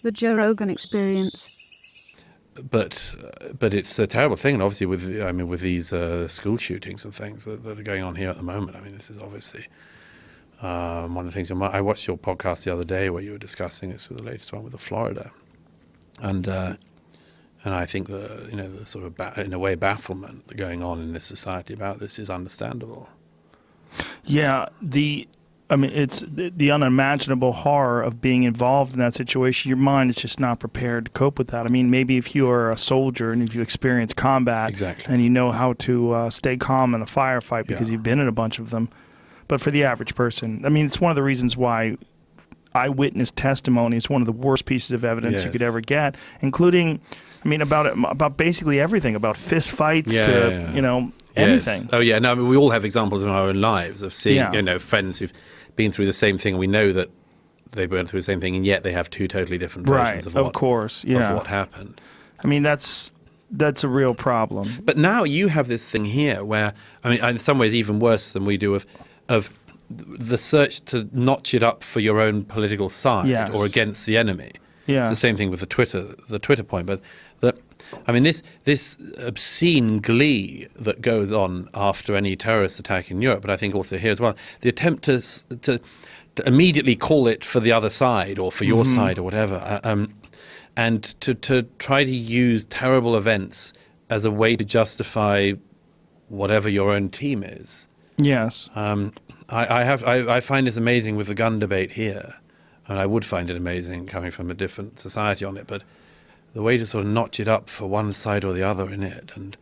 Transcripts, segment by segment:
the Joe Rogan Experience. But it's a terrible thing, and obviously with these school shootings and things that are going on here at the moment. I mean, this is obviously one of the things. I watched your podcast the other day where you were discussing this with the latest one with the Florida, and I think the sort of in a way bafflement going on in this society about this is understandable. Yeah, it's the unimaginable horror of being involved in that situation. Your mind is just not prepared to cope with that. I mean, maybe if you are a soldier and if you experience combat, exactly, and you know how to stay calm in a firefight because you've been in a bunch of them. But for the average person, I mean, it's one of the reasons why eyewitness testimony is one of the worst pieces of evidence you could ever get, including, I mean, about basically everything, about fist fights to anything. Yes. Oh yeah, no, I mean, we all have examples in our own lives of seeing friends who've been through the same thing. We know that they went through the same thing, and yet they have two totally different versions of what happened. I mean, that's a real problem. But now you have this thing here where, I mean, in some ways even worse than we do of the search to notch it up for your own political side or against the enemy. Yeah, it's the same thing with the Twitter point, but I mean, this obscene glee that goes on after any terrorist attack in Europe, but I think also here as well, the attempt to immediately call it for the other side or for your side or whatever, and to try to use terrible events as a way to justify whatever your own team is. Yes. I find this amazing with the gun debate here, and I would find it amazing coming from a different society on it, but the way to sort of notch it up for one side or the other in it, and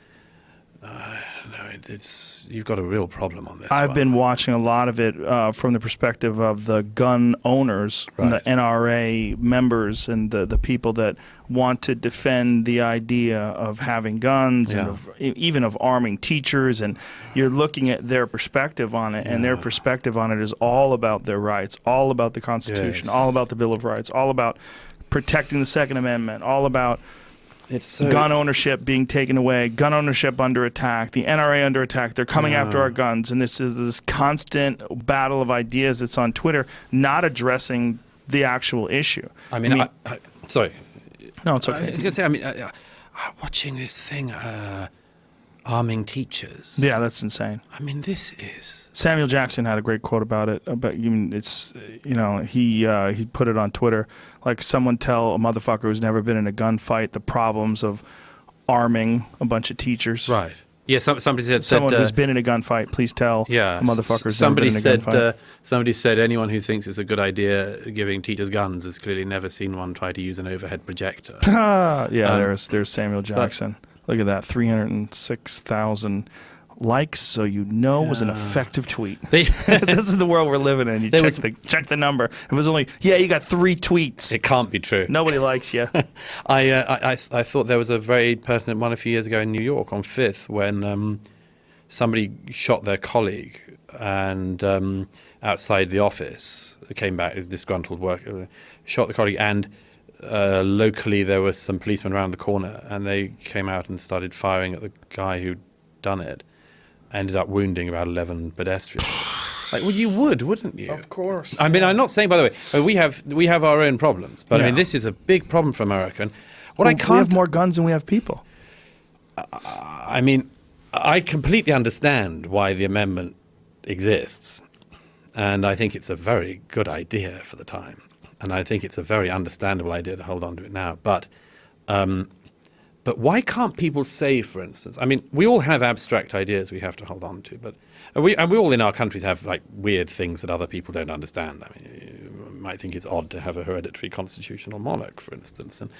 you've got a real problem on this. I've been watching a lot of it from the perspective of the gun owners and the NRA members and the people that want to defend the idea of having guns and even of arming teachers, and you're looking at their perspective on it, and their perspective on it is all about their rights, all about the Constitution, all about the Bill of Rights, all about protecting the Second Amendment, all about gun ownership being taken away, gun ownership under attack, the NRA under attack. They're coming after our guns, and this is this constant battle of ideas that's on Twitter, not addressing the actual issue. I mean, sorry. No, it's okay. I was going to say, I mean, watching this thing, arming teachers. Yeah, that's insane. I mean, this is... Samuel Jackson had a great quote about it. He put it on Twitter, like, someone tell a motherfucker who's never been in a gunfight the problems of arming a bunch of teachers. Right. Yeah, somebody said... Someone who's been in a gunfight, please tell a motherfucker who's never been in a gunfight. Somebody said anyone who thinks it's a good idea giving teachers guns has clearly never seen one try to use an overhead projector. There's Samuel Jackson. Look at that, 306,000 likes, so it was an effective tweet. This is the world we're living in. You check the number. It was only, you got 3 tweets. It can't be true. Nobody likes you. I thought there was a very pertinent one a few years ago in New York on 5th when somebody shot their colleague and outside the office. Came back as disgruntled worker, shot the colleague, and locally there were some policemen around the corner, and they came out and started firing at the guy who'd done it. Ended up wounding about 11 pedestrians. You wouldn't you? Of course. I mean, I'm not saying, by the way, we have our own problems, but I mean, this is a big problem for America. And we have more guns than we have people. I mean, I completely understand why the amendment exists, and I think it's a very good idea for the time, and I think it's a very understandable idea to hold on to it now. But why can't people say, for instance, I mean, we all have abstract ideas we have to hold on to, but we all in our countries have like weird things that other people don't understand. I mean, you might think it's odd to have a hereditary constitutional monarch, for instance. And,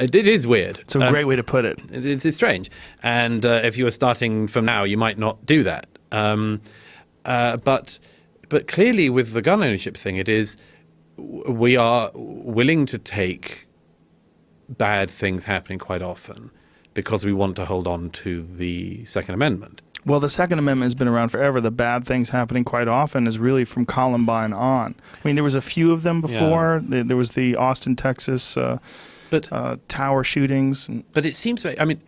it is weird. It's a great way to put it. It's strange. And if you were starting from now, you might not do that. But clearly with the gun ownership thing, it is, we are willing to take bad things happening quite often because we want to hold on to the Second Amendment. Well, the Second Amendment has been around forever. The bad things happening quite often is really from Columbine on. I mean, there was a few of them before. Yeah. There was the Austin, Texas tower shootings. But it seems, I mean,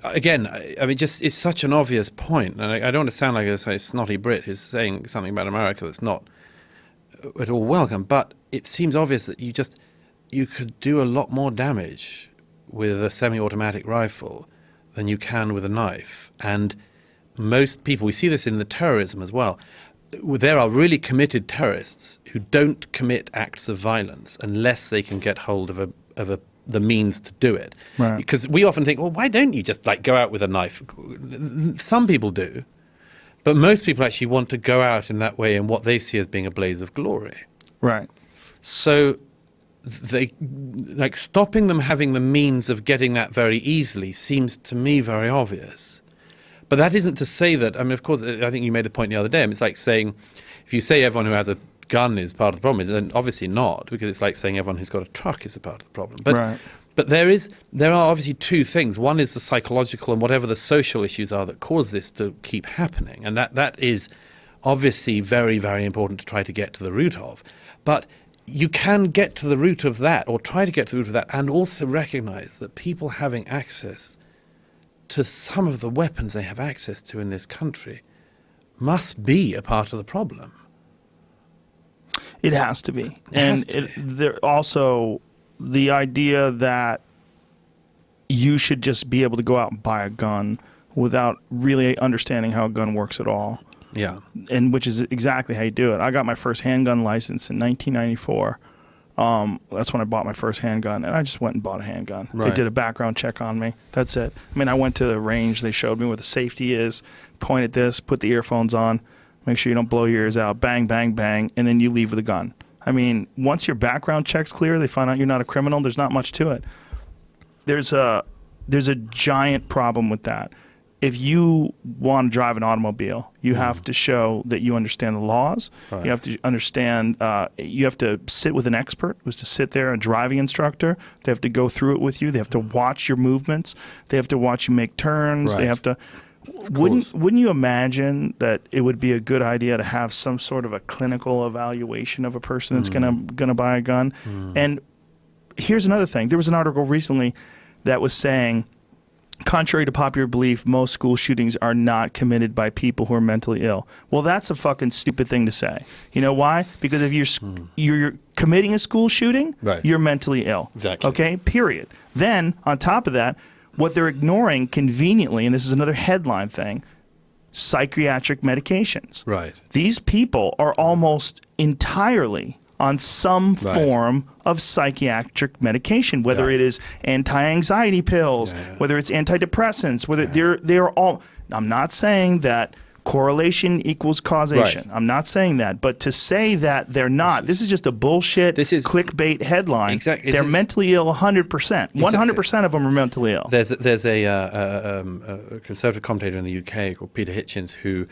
again, I mean, just it's such an obvious point. And I don't want to sound like a snotty Brit who's saying something about America that's not at all welcome. But it seems obvious that you could do a lot more damage with a semi-automatic rifle than you can with a knife. And most people, we see this in the terrorism as well, there are really committed terrorists who don't commit acts of violence unless they can get hold of the means to do it. Right. Because we often think, well, why don't you just like go out with a knife? Some people do, but most people actually want to go out in that way in what they see as being a blaze of glory. Right. So they like stopping them having the means of getting that very easily seems to me very obvious. But that isn't to say that, I mean, of course, I think you made the point the other day. It's like saying, if you say everyone who has a gun is part of the problem, then obviously not, because it's like saying everyone who's got a truck is a part of the problem. But, right. but there are obviously two things. One is the psychological and whatever the social issues are that cause this to keep happening. And that is obviously very, very important to try to get to the root of. But you can get to the root of that, or try to get to the root of that, and also recognize that people having access to some of the weapons they have access to in this country must be a part of the problem. It has to be. There also the idea that you should just be able to go out and buy a gun without really understanding how a gun works at all. Yeah. And which is exactly how you do it. I got my first handgun license in 1994. That's when I bought my first handgun, and I just went and bought a handgun. Right. They did a background check on me. That's it. I mean, I went to the range. They showed me where the safety is. Point at this, put the earphones on, make sure you don't blow your ears out, bang, bang, bang, and then you leave with a gun. I mean, once your background check's clear, they find out you're not a criminal, there's not much to it. There's a giant problem with that. If you want to drive an automobile, you have to show that you understand the laws. Right. You have to understand, you have to sit with an expert who's to sit there, a driving instructor. They have to go through it with you. They have to watch your movements. They have to watch you make turns. Right. They have to. Wouldn't you imagine that it would be a good idea to have some sort of a clinical evaluation of a person that's gonna buy a gun? And here's another thing. There was an article recently that was saying, contrary to popular belief, most school shootings are not committed by people who are mentally ill. Well, that's a fucking stupid thing to say. You know why? Because if you're committing a school shooting, right. You're mentally ill. Exactly. Okay? Period. Then, on top of that, what they're ignoring conveniently, and this is another headline thing, psychiatric medications. Right. These people are almost entirely on some form of psychiatric medication, whether it is anti-anxiety pills, whether it's antidepressants, whether they're all. I'm not saying that correlation equals causation. Right. I'm not saying that, but to say that they're not, this is just a bullshit clickbait headline. Exactly. They're mentally ill 100%. 100% of them are mentally ill. There's a conservative commentator in the UK called Peter Hitchens who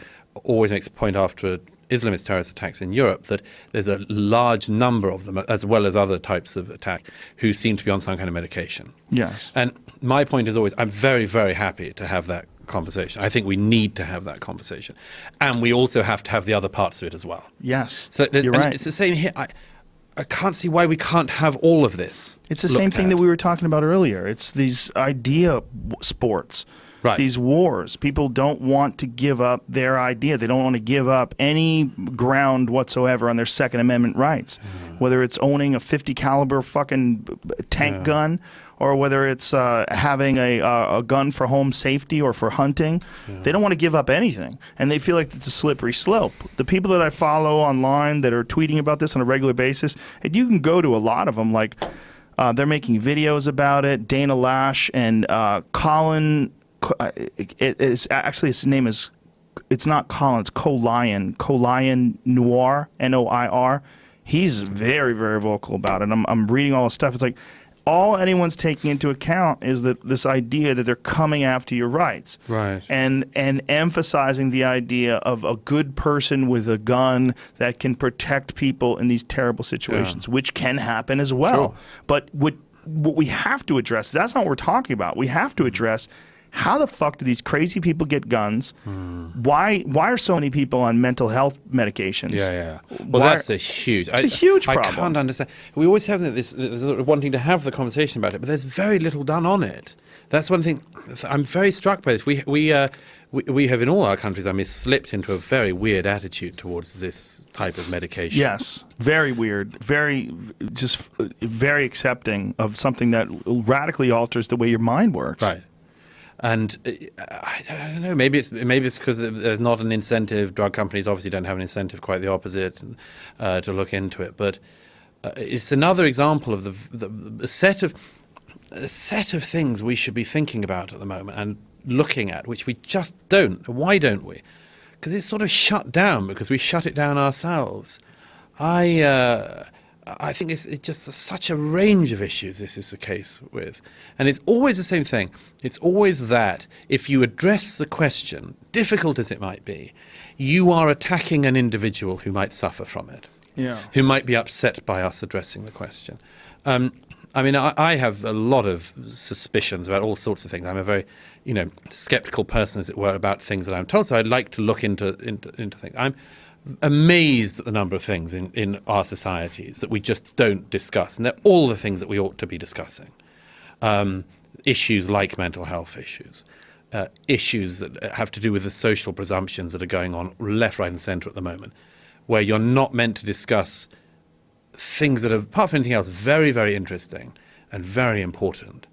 always makes a point after Islamist terrorist attacks in Europe that there's a large number of them, as well as other types of attack, who seem to be on some kind of medication. Yes. And my point is always, I'm very, very happy to have that conversation. I think we need to have that conversation. And we also have to have the other parts of it as well. Yes. So you're right. It's the same here. I can't see why we can't have all of this. It's the same thing that we were talking about earlier. It's these idea sports. Right. These wars. People don't want to give up their idea. They don't want to give up any ground whatsoever on their Second Amendment rights. Whether it's owning a 50 caliber fucking tank gun, or whether it's having a gun for home safety or for hunting. They don't want to give up anything. And they feel like it's a slippery slope. The people that I follow online that are tweeting about this on a regular basis, and you can go to a lot of them, like they're making videos about it. Dana Lash and Colin... It's actually, his name is, it's not Colin, it's Colion Noir, Noir. He's very, very vocal about it. I'm reading all the stuff. It's like all anyone's taking into account is that this idea that they're coming after your rights, right, and emphasizing the idea of a good person with a gun that can protect people in these terrible situations, which can happen as well. Sure. But what we have to address, that's not what we're talking about. We have to address how the fuck do these crazy people get guns? Why are so many people on mental health medications? Yeah. Well, that's a huge. It's a huge problem. I can't understand. We always have this sort of wanting to have the conversation about it, but there's very little done on it. That's one thing. I'm very struck by this. We have in all our countries, slipped into a very weird attitude towards this type of medication. Yes, very weird, very accepting of something that radically alters the way your mind works. Right. And I don't know. Maybe it's because there's not an incentive. Drug companies obviously don't have an incentive. Quite the opposite, to look into it. But it's another example of the set of things we should be thinking about at the moment and looking at, which we just don't. Why don't we? Because it's sort of shut down because we shut it down ourselves. I think it's just such a range of issues this is the case with. And it's always the same thing. It's always that if you address the question, difficult as it might be, you are attacking an individual who might suffer from it, who might be upset by us addressing the question. I have a lot of suspicions about all sorts of things. I'm a very, skeptical person, as it were, about things that I'm told. So I'd like to look into things. I'm amazed at the number of things in our societies that we just don't discuss. And they're all the things that we ought to be discussing. Issues like mental health issues. Issues that have to do with the social presumptions that are going on left, right and centre at the moment, where you're not meant to discuss things that are, apart from anything else, very, very interesting and very important.